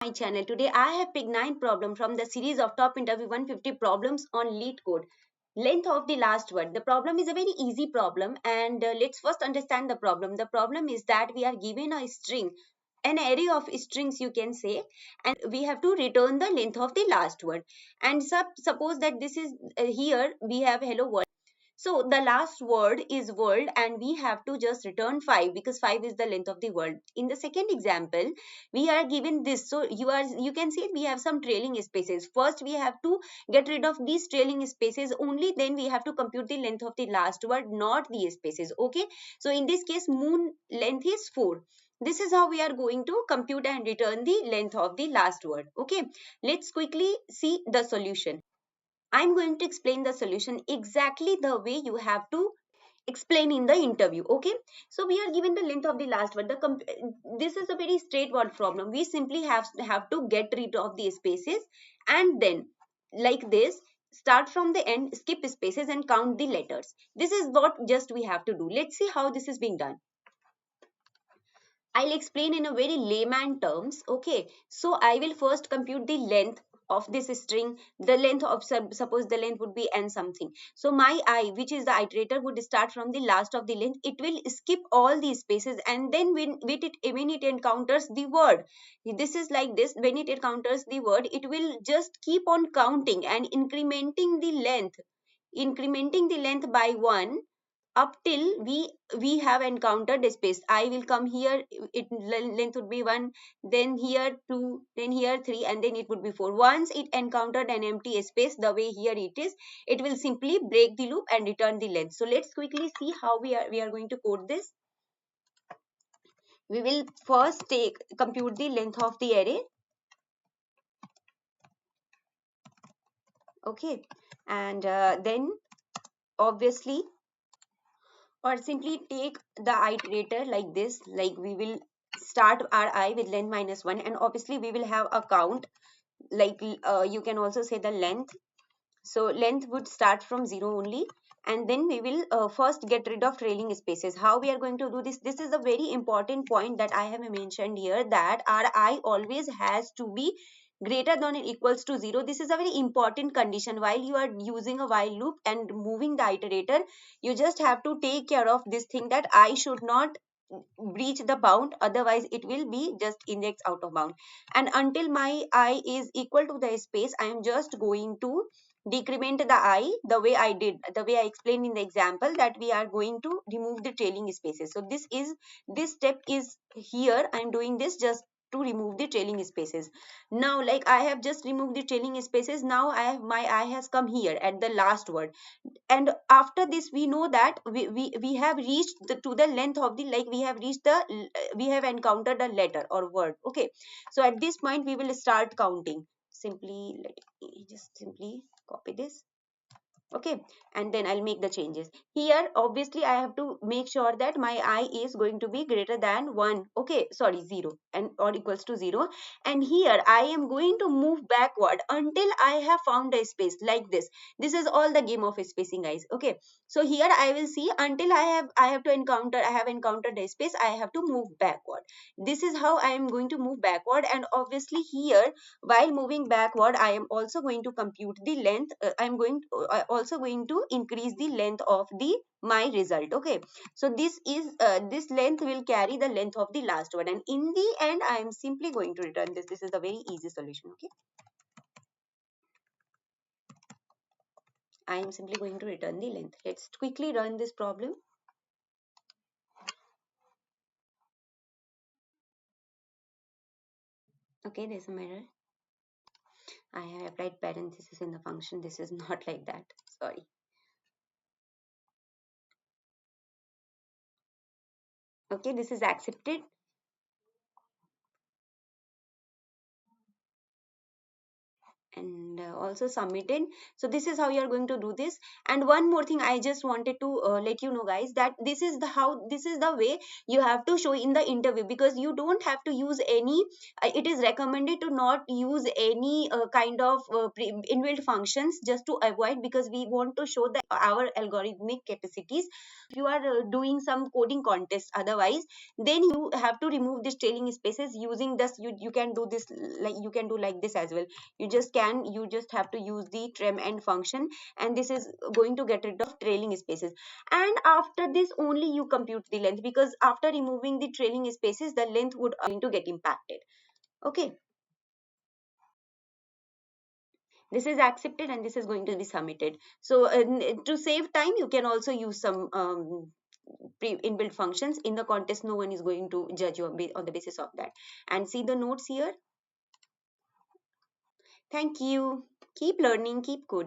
My channel. Today I have picked 9 problems from the series of top interview 150 problems on LeetCode. Length of the last word. The problem is a very easy problem, and let's first understand the problem. The problem is that we are given a string, an array of strings you can say, and we have to return the length of the last word. And suppose that this is here we have hello world. So the last word is world and we have to just return 5 because 5 is the length of the word. In the second example, we are given this. So you can see we have some trailing spaces. First we have to get rid of these trailing spaces, only then we have to compute the length of the last word, not the spaces. Okay. So in this case moon length is 4. This is how we are going to compute and return the length of the last word. Okay. Let's quickly see the solution. I'm going to explain the solution exactly the way you have to explain in the interview. Okay, so we are given the length of the last word. This is a very straightforward problem. We simply have to get rid of the spaces and then like this start from the end, skip spaces and count the letters. This is what just we have to do. Let's see how this is being done. I'll explain in a very layman terms. Okay, so I will first compute the length of this string. The length of suppose the length would be n something. So my I, which is the iterator, would start from the last of the length. It will skip all these spaces and then when it encounters the word, this is like this. When it encounters the word, it will just keep on counting and incrementing the length by 1 up till we have encountered a space. I will come here, it length would be 1, then here 2, then here 3, and then it would be 4. Once it encountered an empty space the way here it is, it will simply break the loop and return the length. So let's quickly see how we are going to code this. We will first compute the length of the array. Okay, and then obviously, or simply take the iterator like this, like we will start our I with length minus 1, and obviously we will have a count, like you can also say the length. So length would start from 0 only, and then we will first get rid of trailing spaces. How we are going to do this? This is a very important point that I have mentioned here, that our I always has to be greater than or equals to 0. This is a very important condition. While you are using a while loop and moving the iterator, you just have to take care of this thing, that I should not breach the bound, otherwise it will be just index out of bound. And until my I is equal to the space, I am just going to decrement the I the way I explained in the example, that we are going to remove the trailing spaces. So this step is here. I am doing this just to remove the trailing spaces. Now, like I have just removed the trailing spaces, now my I has come here at the last word. And after this we know that we have reached to the length of the, like we have reached we have encountered a letter or word. Okay, so at this point we will start counting. Simply let me just simply copy this. Okay, and then I'll make the changes here. Obviously I have to make sure that my I is going to be greater than 1, okay, sorry, 0, and or equals to 0. And here I am going to move backward until I have found a space like this. This is all the game of spacing, guys. Okay, so here I will see until I have encountered a space, I have to move backward. This is how I am going to move backward. And obviously here, while moving backward, I am also going to compute the length. Also going to increase the length of the my result. Okay, so this length will carry the length of the last word, and in the end I am simply going to return this. This is a very easy solution. Okay, I am simply going to return the length. Let's quickly run this problem. Okay, there's a error. I have applied parenthesis in the function. This is not like that, sorry. Okay, this is accepted. and also submitted. So this is how you are going to do this. And one more thing I just wanted to let you know, guys, that this is the way you have to show in the interview, because you don't have to use any it is recommended to not use any kind of inbuilt functions, just to avoid, because we want to show that our algorithmic capacities. If you are doing some coding contest otherwise, then you have to remove this trailing spaces using this. You can do this, like you can do like this as well. You just have to use the trem end function, and this is going to get rid of trailing spaces. And after this only you compute the length, because after removing the trailing spaces, the length would going to get impacted. Okay, this is accepted and this is going to be submitted. So to save time, you can also use some inbuilt functions in the contest. No one is going to judge you on the basis of that. And see the notes here. Thank you. Keep learning, keep coding.